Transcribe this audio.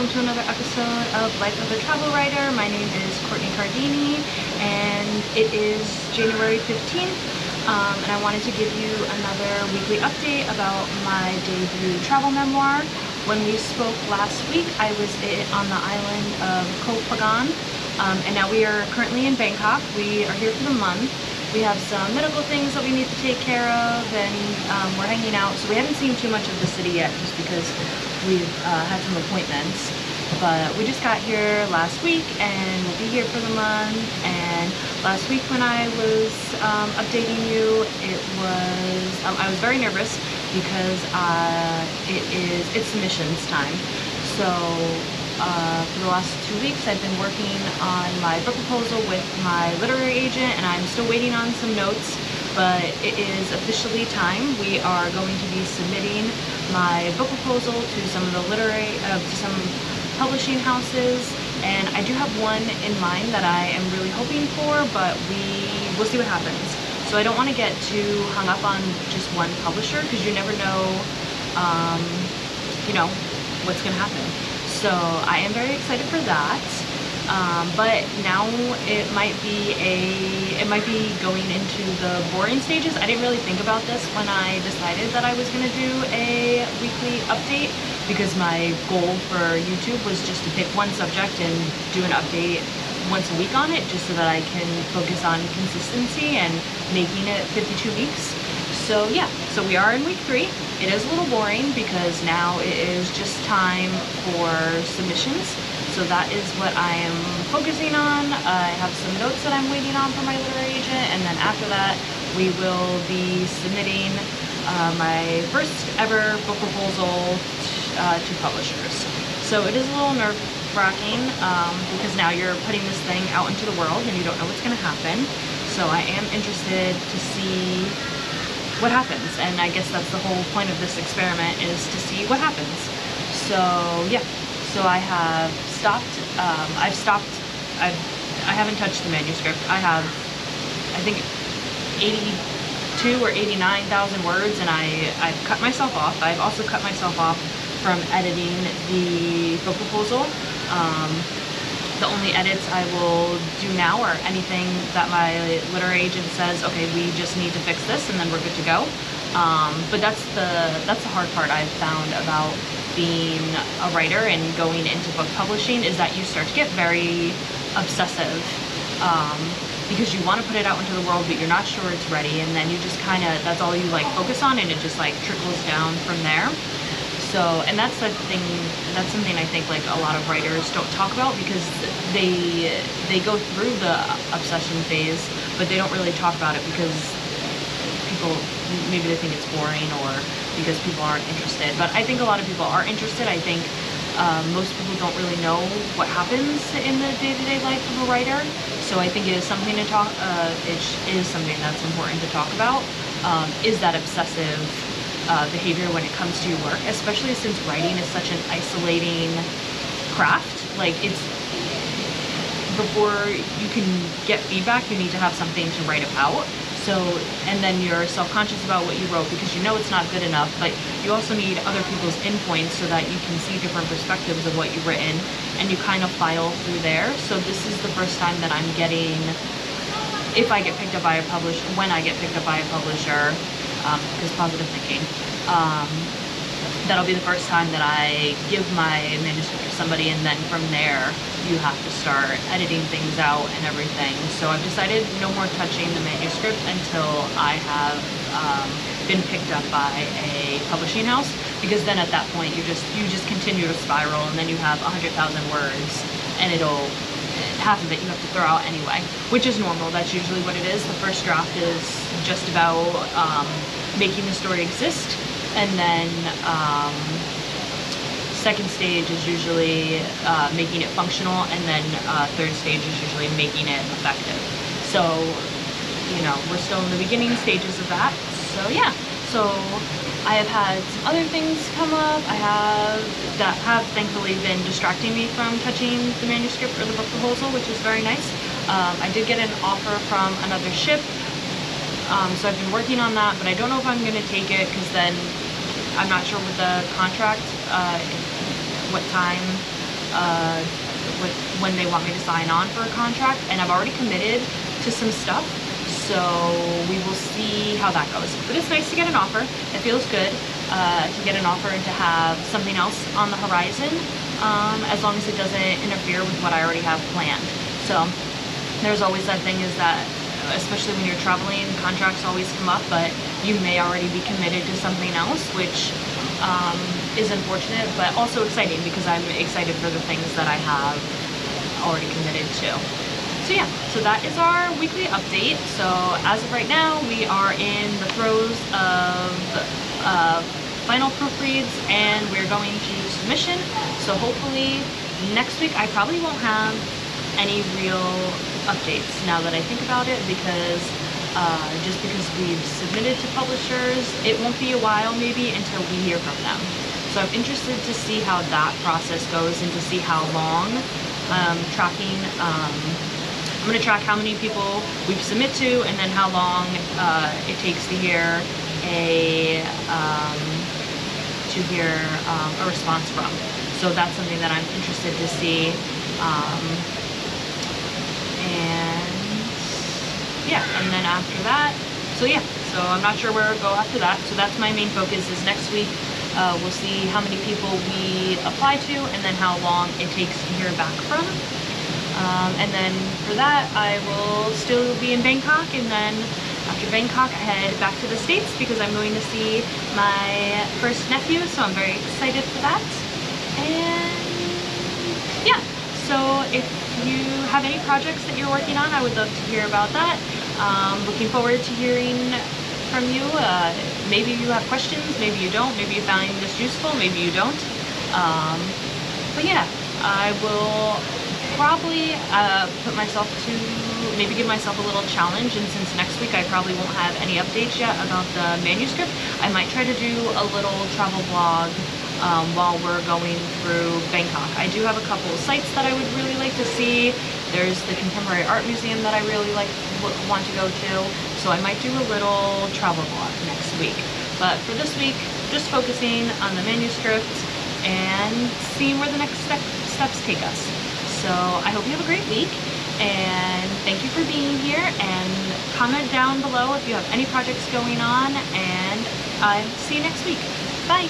welcome to another episode of Life of a Travel Writer. My name is Courtney Cardini, and it is January 15th, and I wanted to give you another weekly update about my debut travel memoir. When we spoke last week, I was on the island of Koh Phangan, and now we are currently in Bangkok. We are here for the month. We have some medical things that we need to take care of, and we're hanging out. So we haven't seen too much of the city yet, just because we've had some appointments. But we just got here last week, and we'll be here for the month. And last week when I was updating you, I was very nervous because it's submissions time. So for the last 2 weeks, I've been working on my book proposal with my literary agent, and I'm still waiting on some notes, but it is officially time. We are going to be submitting my book proposal to some of the some publishing houses, and I do have one in mind that I am really hoping for, but we'll see what happens. So I don't want to get too hung up on just one publisher, because you never know, what's going to happen. So I am very excited for that, but now it might be going into the boring stages. I didn't really think about this when I decided that I was going to do a weekly update, because my goal for YouTube was just to pick one subject and do an update once a week on it, just so that I can focus on consistency and making it 52 weeks. So yeah, so we are in week 3. It is a little boring because now it is just time for submissions. So that is what I am focusing on. I have some notes that I'm waiting on from my literary agent, and then after that we will be submitting my first ever book proposal to publishers. So it is a little nerve-wracking because now you're putting this thing out into the world and you don't know what's going to happen. So I am interested to see what happens, and I guess that's the whole point of this experiment, is to see what happens. So yeah, so I have stopped, I haven't touched the manuscript. I have, I think, 82 or 89,000 words, and I've cut myself off. I've also cut myself off from editing the book proposal. The only edits I will do now are anything that my literary agent says, okay, we just need to fix this, and then we're good to go. But that's the hard part I've found about being a writer and going into book publishing, is that you start to get very obsessive because you want to put it out into the world, but you're not sure it's ready, and then you just kind of, that's all you focus on, and it just trickles down from there. So, and that's something I think a lot of writers don't talk about, because they go through the obsession phase, but they don't really talk about it because people, maybe they think it's boring, or because people aren't interested. But I think a lot of people are interested. I think most people don't really know what happens in the day-to-day life of a writer. So I think it is something to talk. It is something that's important to talk about. Is that obsessive behavior when it comes to your work, especially since writing is such an isolating craft. It's, before you can get feedback, you need to have something to write about. So, and then you're self-conscious about what you wrote because you know it's not good enough, but you also need other people's inpoints so that you can see different perspectives of what you've written, and you kind of file through there. So this is the first time that I'm getting, if I get picked up by a publisher, when I get picked up by a publisher, because positive thinking, that'll be the first time that I give my manuscript to somebody, and then from there you have to start editing things out and everything. So I've decided no more touching the manuscript until I have been picked up by a publishing house, because then at that point you just continue to spiral, and then you have 100,000 words, and half of it you have to throw out anyway, which is normal. That's usually what it is. The first draft is just about making the story exist, and then second stage is usually making it functional, and then third stage is usually making it effective. So, we're still in the beginning stages of that. So yeah, so I have had some other things come up that have thankfully been distracting me from touching the manuscript or the book proposal, which is very nice. I did get an offer from another ship, so I've been working on that, but I don't know if I'm going to take it, because then I'm not sure with the contract what time when they want me to sign on for a contract, and I've already committed to some stuff, so we will see how that goes. But it's nice to get an offer. It feels good to get an offer and to have something else on the horizon, as long as it doesn't interfere with what I already have planned. So there's always that thing, is that especially when you're traveling, contracts always come up, but you may already be committed to something else, which is unfortunate, but also exciting, because I'm excited for the things that I have already committed to. So yeah, so that is our weekly update. So as of right now, we are in the throes of final proofreads, and we're going to submission. So hopefully next week I probably won't have any real updates, now that I think about it, because just because we've submitted to publishers, it won't be a while maybe until we hear from them. So I'm interested to see how that process goes, and to see how long tracking. I'm going to track how many people we've submit to, and then how long it takes to hear a response from. So that's something that I'm interested to see. And yeah, and then after that, so yeah, so I'm not sure where I'll go after that. So that's my main focus, is next week. We'll see how many people we apply to, and then how long it takes to hear back from. And then for that, I will still be in Bangkok, and then after Bangkok, I head back to the States, because I'm going to see my first nephew, so I'm very excited for that. And yeah, so if you have any projects that you're working on, I would love to hear about that. Looking forward to hearing from you. Maybe you have questions, maybe you don't, maybe you found this useful, maybe you don't. But yeah, I will probably put myself to, maybe give myself a little challenge, and since next week I probably won't have any updates yet about the manuscript, I might try to do a little travel vlog while we're going through Bangkok. I do have a couple of sites that I would really like to see. There's the Contemporary Art Museum that I really want to go to, so I might do a little travel vlog next week. But for this week, just focusing on the manuscript and seeing where the next steps take us. So I hope you have a great week, and thank you for being here, and comment down below if you have any projects going on, and I'll see you next week. Bye!